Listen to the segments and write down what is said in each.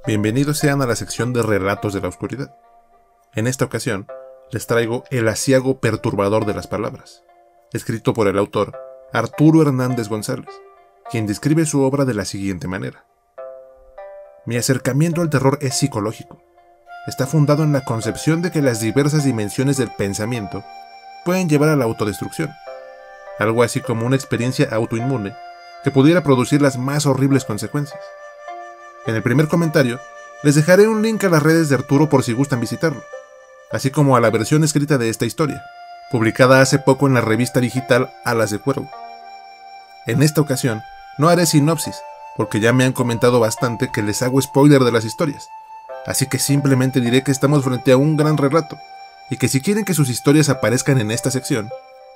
Bienvenidos sean a la sección de Relatos de la Oscuridad. En esta ocasión, les traigo El aciago perturbador de las palabras, escrito por el autor Arturo Hernández González, quien describe su obra de la siguiente manera. Mi acercamiento al terror es psicológico. Está fundado en la concepción de que las diversas dimensiones del pensamiento pueden llevar a la autodestrucción, algo así como una experiencia autoinmune que pudiera producir las más horribles consecuencias. En el primer comentario, les dejaré un link a las redes de Arturo por si gustan visitarlo, así como a la versión escrita de esta historia, publicada hace poco en la revista digital Alas de Cuervo. En esta ocasión, no haré sinopsis, porque ya me han comentado bastante que les hago spoiler de las historias, así que simplemente diré que estamos frente a un gran relato, y que si quieren que sus historias aparezcan en esta sección,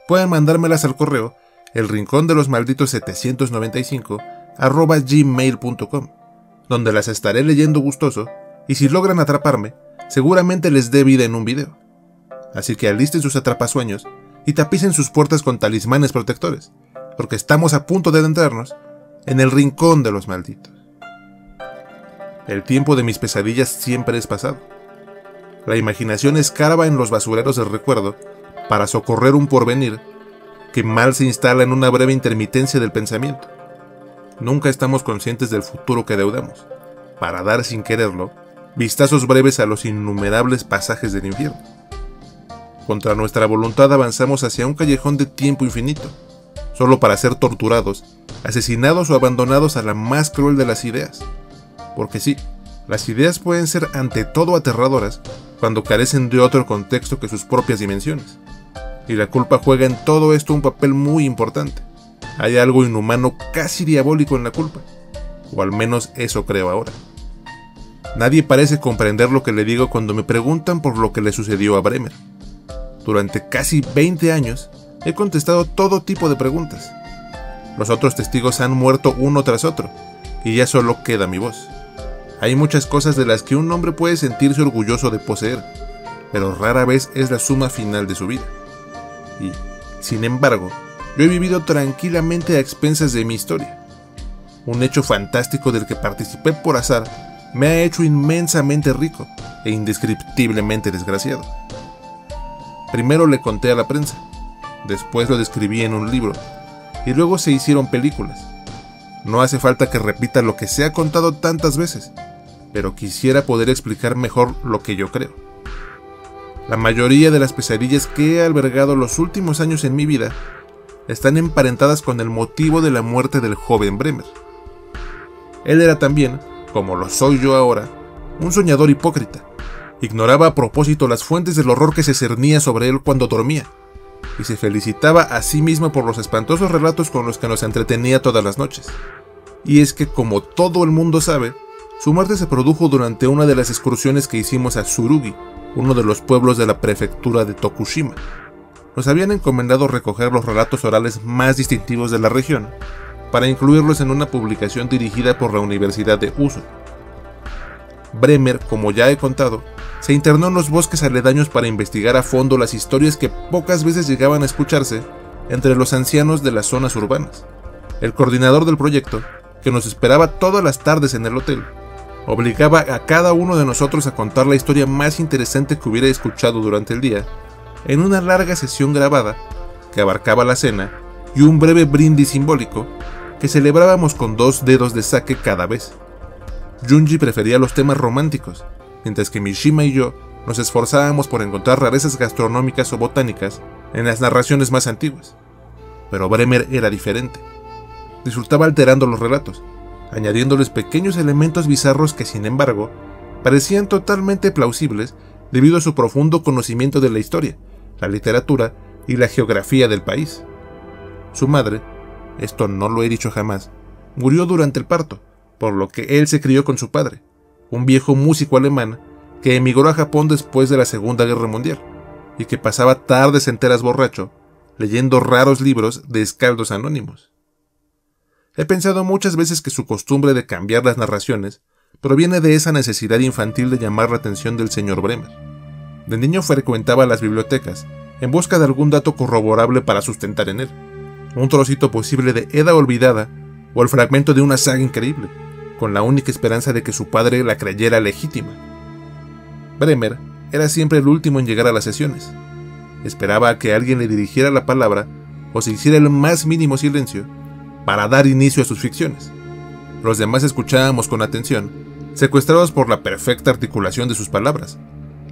pueden mandármelas al correo elrincondelos795@gmail.com, donde las estaré leyendo gustoso, y si logran atraparme, seguramente les dé vida en un video. Así que alisten sus atrapasueños y tapicen sus puertas con talismanes protectores, porque estamos a punto de adentrarnos en el rincón de los malditos. El tiempo de mis pesadillas siempre es pasado. La imaginación escarba en los basureros del recuerdo para socorrer un porvenir que mal se instala en una breve intermitencia del pensamiento. Nunca estamos conscientes del futuro que deudamos, para dar sin quererlo vistazos breves a los innumerables pasajes del infierno. Contra nuestra voluntad avanzamos hacia un callejón de tiempo infinito, solo para ser torturados, asesinados o abandonados a la más cruel de las ideas. Porque sí, las ideas pueden ser ante todo aterradoras cuando carecen de otro contexto que sus propias dimensiones. Y la culpa juega en todo esto un papel muy importante. Hay algo inhumano, casi diabólico en la culpa, o al menos eso creo ahora. Nadie parece comprender lo que le digo cuando me preguntan por lo que le sucedió a Bremer. Durante casi 20 años he contestado todo tipo de preguntas. Los otros testigos han muerto uno tras otro, y ya solo queda mi voz. Hay muchas cosas de las que un hombre puede sentirse orgulloso de poseer, pero rara vez es la suma final de su vida. Y, sin embargo, yo he vivido tranquilamente a expensas de mi historia. Un hecho fantástico del que participé por azar me ha hecho inmensamente rico e indescriptiblemente desgraciado. Primero le conté a la prensa, después lo describí en un libro, y luego se hicieron películas. No hace falta que repita lo que se ha contado tantas veces, pero quisiera poder explicar mejor lo que yo creo. La mayoría de las pesadillas que he albergado los últimos años en mi vida están emparentadas con el motivo de la muerte del joven Bremer. Él era también, como lo soy yo ahora, un soñador hipócrita. Ignoraba a propósito las fuentes del horror que se cernía sobre él cuando dormía, y se felicitaba a sí mismo por los espantosos relatos con los que nos entretenía todas las noches. Y es que, como todo el mundo sabe, su muerte se produjo durante una de las excursiones que hicimos a Tsurugi, uno de los pueblos de la prefectura de Tokushima. Nos habían encomendado recoger los relatos orales más distintivos de la región, para incluirlos en una publicación dirigida por la Universidad de Uso. Bremer, como ya he contado, se internó en los bosques aledaños para investigar a fondo las historias que pocas veces llegaban a escucharse entre los ancianos de las zonas urbanas. El coordinador del proyecto, que nos esperaba todas las tardes en el hotel, obligaba a cada uno de nosotros a contar la historia más interesante que hubiera escuchado durante el día, en una larga sesión grabada que abarcaba la cena y un breve brindis simbólico que celebrábamos con 2 dedos de sake cada vez. Junji prefería los temas románticos, mientras que Mishima y yo nos esforzábamos por encontrar rarezas gastronómicas o botánicas en las narraciones más antiguas. Pero Bremer era diferente. Disfrutaba alterando los relatos, añadiéndoles pequeños elementos bizarros que, sin embargo, parecían totalmente plausibles debido a su profundo conocimiento de la historia, la literatura y la geografía del país. Su madre, esto no lo he dicho jamás, murió durante el parto, por lo que él se crió con su padre, un viejo músico alemán que emigró a Japón después de la Segunda Guerra Mundial, y que pasaba tardes enteras borracho, leyendo raros libros de escaldos anónimos. He pensado muchas veces que su costumbre de cambiar las narraciones proviene de esa necesidad infantil de llamar la atención del señor Bremer. De niño frecuentaba las bibliotecas en busca de algún dato corroborable para sustentar en él, un trocito posible de Edda olvidada o el fragmento de una saga increíble, con la única esperanza de que su padre la creyera legítima. Bremer era siempre el último en llegar a las sesiones. Esperaba a que alguien le dirigiera la palabra o se hiciera el más mínimo silencio para dar inicio a sus ficciones. Los demás escuchábamos con atención, secuestrados por la perfecta articulación de sus palabras,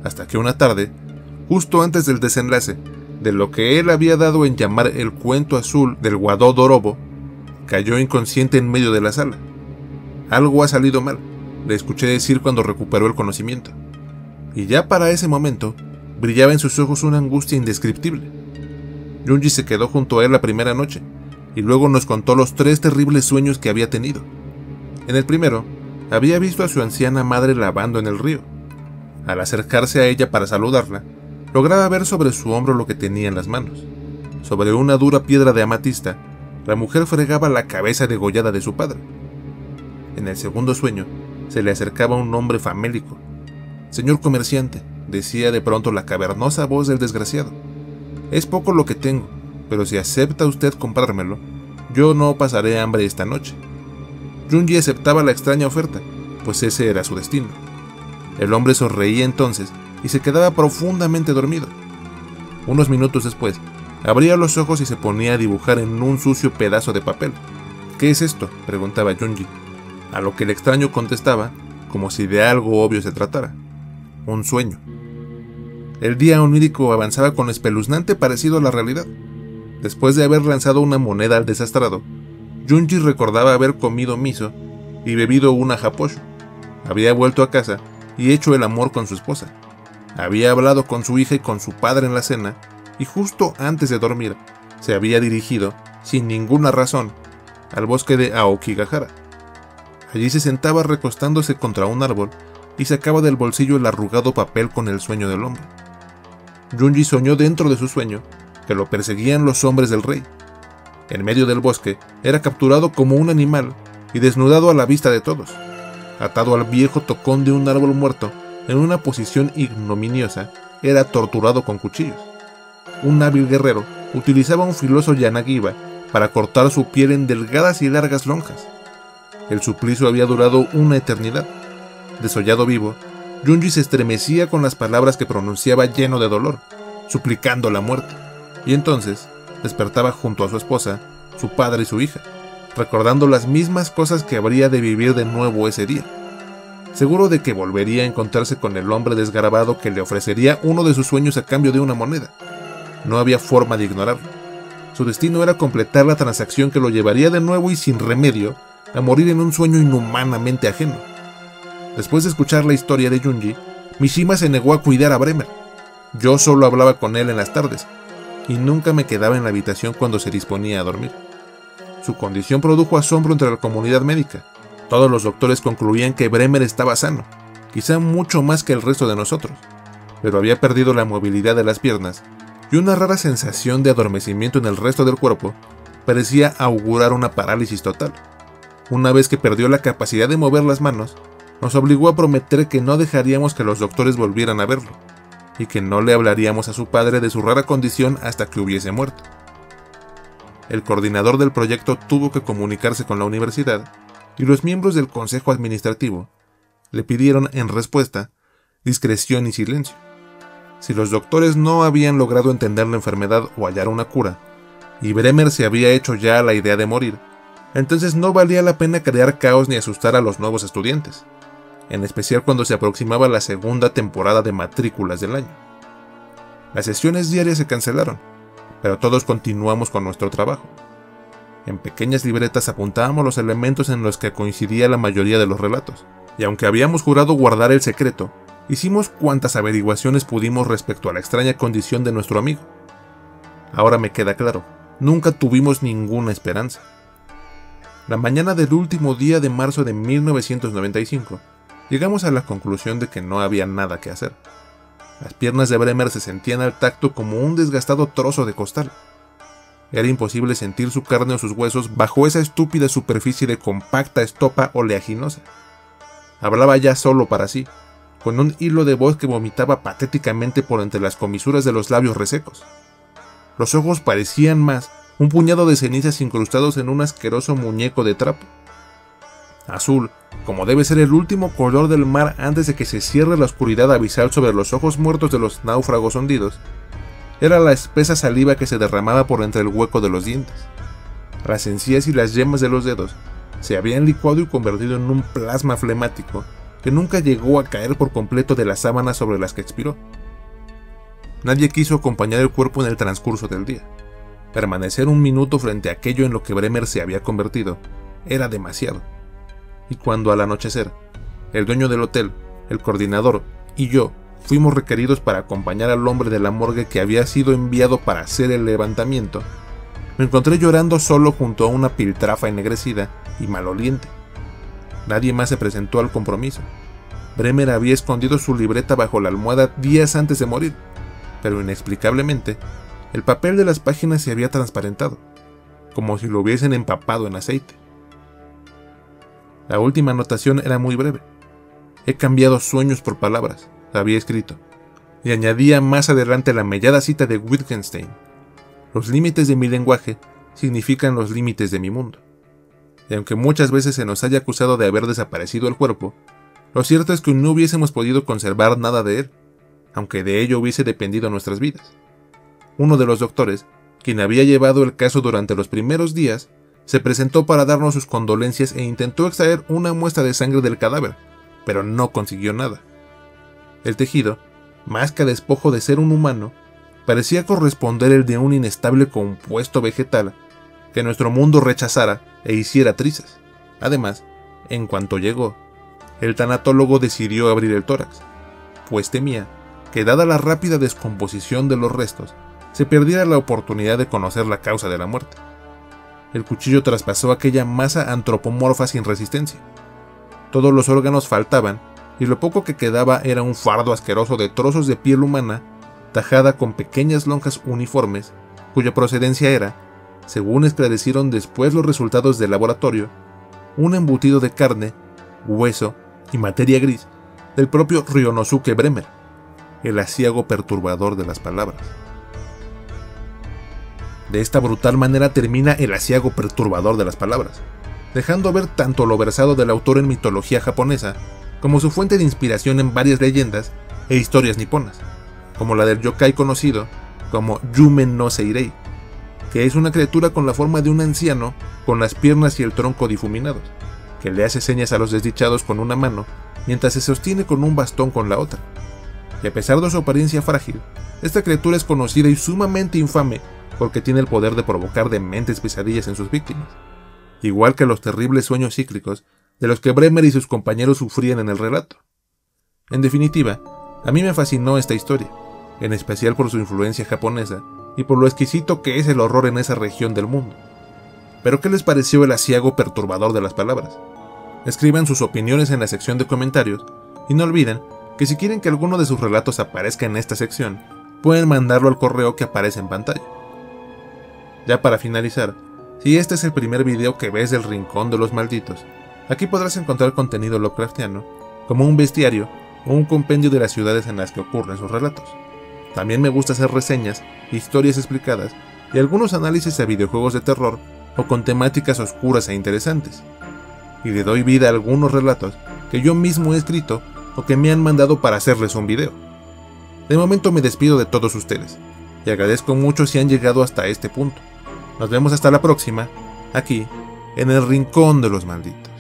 hasta que una tarde, justo antes del desenlace de lo que él había dado en llamar el cuento azul del Guadó Dorobo, cayó inconsciente en medio de la sala. Algo ha salido mal, le escuché decir cuando recuperó el conocimiento. Y ya para ese momento, brillaba en sus ojos una angustia indescriptible. Junji se quedó junto a él la primera noche, y luego nos contó los 3 terribles sueños que había tenido. En el primero, había visto a su anciana madre lavando en el río. Al acercarse a ella para saludarla, lograba ver sobre su hombro lo que tenía en las manos. Sobre una dura piedra de amatista, la mujer fregaba la cabeza degollada de su padre. En el segundo sueño, se le acercaba un hombre famélico. «Señor comerciante», decía de pronto la cavernosa voz del desgraciado, «es poco lo que tengo, pero si acepta usted comprármelo, yo no pasaré hambre esta noche». Junji aceptaba la extraña oferta, pues ese era su destino. El hombre sonreía entonces y se quedaba profundamente dormido. Unos minutos después, abría los ojos y se ponía a dibujar en un sucio pedazo de papel. «¿Qué es esto?», preguntaba Junji, a lo que el extraño contestaba, como si de algo obvio se tratara: «Un sueño». El día onírico avanzaba con espeluznante parecido a la realidad. Después de haber lanzado una moneda al desastrado, Junji recordaba haber comido miso y bebido una happoshu. Había vuelto a casa y hecho el amor con su esposa. Había hablado con su hija y con su padre en la cena, y justo antes de dormir, se había dirigido, sin ninguna razón, al bosque de Aokigahara. Allí se sentaba recostándose contra un árbol y sacaba del bolsillo el arrugado papel con el sueño del hombre. Junji soñó dentro de su sueño que lo perseguían los hombres del rey. En medio del bosque era capturado como un animal y desnudado a la vista de todos, atado al viejo tocón de un árbol muerto en una posición ignominiosa, era torturado con cuchillos. Un hábil guerrero utilizaba un filoso yanagiba para cortar su piel en delgadas y largas lonjas. El suplicio había durado una eternidad. Desollado vivo, Junji se estremecía con las palabras que pronunciaba lleno de dolor, suplicando la muerte, y entonces despertaba junto a su esposa, su padre y su hija, recordando las mismas cosas que habría de vivir de nuevo ese día, seguro de que volvería a encontrarse con el hombre desgarbado que le ofrecería uno de sus sueños a cambio de una moneda. No había forma de ignorarlo. Su destino era completar la transacción que lo llevaría de nuevo y sin remedio a morir en un sueño inhumanamente ajeno. Después de escuchar la historia de Junji, Mishima se negó a cuidar a Bremer. Yo solo hablaba con él en las tardes, y nunca me quedaba en la habitación cuando se disponía a dormir. Su condición produjo asombro entre la comunidad médica. Todos los doctores concluían que Bremer estaba sano, quizá mucho más que el resto de nosotros, pero había perdido la movilidad de las piernas, y una rara sensación de adormecimiento en el resto del cuerpo parecía augurar una parálisis total. Una vez que perdió la capacidad de mover las manos, nos obligó a prometer que no dejaríamos que los doctores volvieran a verlo, y que no le hablaríamos a su padre de su rara condición hasta que hubiese muerto. El coordinador del proyecto tuvo que comunicarse con la universidad, y los miembros del consejo administrativo le pidieron en respuesta discreción y silencio. Si los doctores no habían logrado entender la enfermedad o hallar una cura, y Bremer se había hecho ya a la idea de morir, entonces no valía la pena crear caos ni asustar a los nuevos estudiantes, en especial cuando se aproximaba la segunda temporada de matrículas del año. Las sesiones diarias se cancelaron, pero todos continuamos con nuestro trabajo. En pequeñas libretas apuntábamos los elementos en los que coincidía la mayoría de los relatos, y aunque habíamos jurado guardar el secreto, hicimos cuantas averiguaciones pudimos respecto a la extraña condición de nuestro amigo. Ahora me queda claro, nunca tuvimos ninguna esperanza. La mañana del último día de marzo de 1995, llegamos a la conclusión de que no había nada que hacer. Las piernas de Bremer se sentían al tacto como un desgastado trozo de costal. Era imposible sentir su carne o sus huesos bajo esa estúpida superficie de compacta estopa oleaginosa. Hablaba ya solo para sí, con un hilo de voz que vomitaba patéticamente por entre las comisuras de los labios resecos. Los ojos parecían más un puñado de cenizas incrustados en un asqueroso muñeco de trapo. Azul, como debe ser el último color del mar antes de que se cierre la oscuridad abisal sobre los ojos muertos de los náufragos hundidos, era la espesa saliva que se derramaba por entre el hueco de los dientes. Las encías y las yemas de los dedos se habían licuado y convertido en un plasma flemático que nunca llegó a caer por completo de las sábanas sobre las que expiró. Nadie quiso acompañar el cuerpo en el transcurso del día. Permanecer un minuto frente a aquello en lo que Bremer se había convertido era demasiado. Y cuando al anochecer, el dueño del hotel, el coordinador y yo fuimos requeridos para acompañar al hombre de la morgue que había sido enviado para hacer el levantamiento, me encontré llorando solo junto a una piltrafa ennegrecida y maloliente. Nadie más se presentó al compromiso. Bremer había escondido su libreta bajo la almohada días antes de morir, pero inexplicablemente, el papel de las páginas se había transparentado, como si lo hubiesen empapado en aceite. La última anotación era muy breve. He cambiado sueños por palabras, había escrito, y añadía más adelante la mellada cita de Wittgenstein. Los límites de mi lenguaje significan los límites de mi mundo. Y aunque muchas veces se nos haya acusado de haber desaparecido el cuerpo, lo cierto es que no hubiésemos podido conservar nada de él, aunque de ello hubiese dependido nuestras vidas. Uno de los doctores, quien había llevado el caso durante los primeros días, se presentó para darnos sus condolencias e intentó extraer una muestra de sangre del cadáver, pero no consiguió nada. El tejido, más que despojo de ser un humano, parecía corresponder el de un inestable compuesto vegetal que nuestro mundo rechazara e hiciera trizas. Además, en cuanto llegó, el tanatólogo decidió abrir el tórax, pues temía que, dada la rápida descomposición de los restos, se perdiera la oportunidad de conocer la causa de la muerte. El cuchillo traspasó aquella masa antropomorfa sin resistencia. Todos los órganos faltaban, y lo poco que quedaba era un fardo asqueroso de trozos de piel humana, tajada con pequeñas lonjas uniformes, cuya procedencia era, según esclarecieron después los resultados del laboratorio, un embutido de carne, hueso y materia gris del propio Ryonosuke Bremer, el aciago perturbador de las palabras. De esta brutal manera termina el aciago perturbador de las palabras, dejando ver tanto lo versado del autor en mitología japonesa, como su fuente de inspiración en varias leyendas e historias niponas, como la del yokai conocido como Yumen no Seirei, que es una criatura con la forma de un anciano con las piernas y el tronco difuminados, que le hace señas a los desdichados con una mano mientras se sostiene con un bastón con la otra. Y a pesar de su apariencia frágil, esta criatura es conocida y sumamente infame porque tiene el poder de provocar dementes pesadillas en sus víctimas, igual que los terribles sueños cíclicos de los que Bremer y sus compañeros sufrían en el relato. En definitiva, a mí me fascinó esta historia, en especial por su influencia japonesa y por lo exquisito que es el horror en esa región del mundo. ¿Pero qué les pareció el aciago perturbador de las palabras? Escriban sus opiniones en la sección de comentarios y no olviden que si quieren que alguno de sus relatos aparezca en esta sección, pueden mandarlo al correo que aparece en pantalla. Ya para finalizar, si este es el primer video que ves del Rincón de los Malditos, aquí podrás encontrar contenido Lovecraftiano, como un bestiario o un compendio de las ciudades en las que ocurren sus relatos. También me gusta hacer reseñas, historias explicadas y algunos análisis de videojuegos de terror o con temáticas oscuras e interesantes. Y le doy vida a algunos relatos que yo mismo he escrito o que me han mandado para hacerles un video. De momento me despido de todos ustedes y agradezco mucho si han llegado hasta este punto. Nos vemos hasta la próxima, aquí, en el Rincón de los Malditos.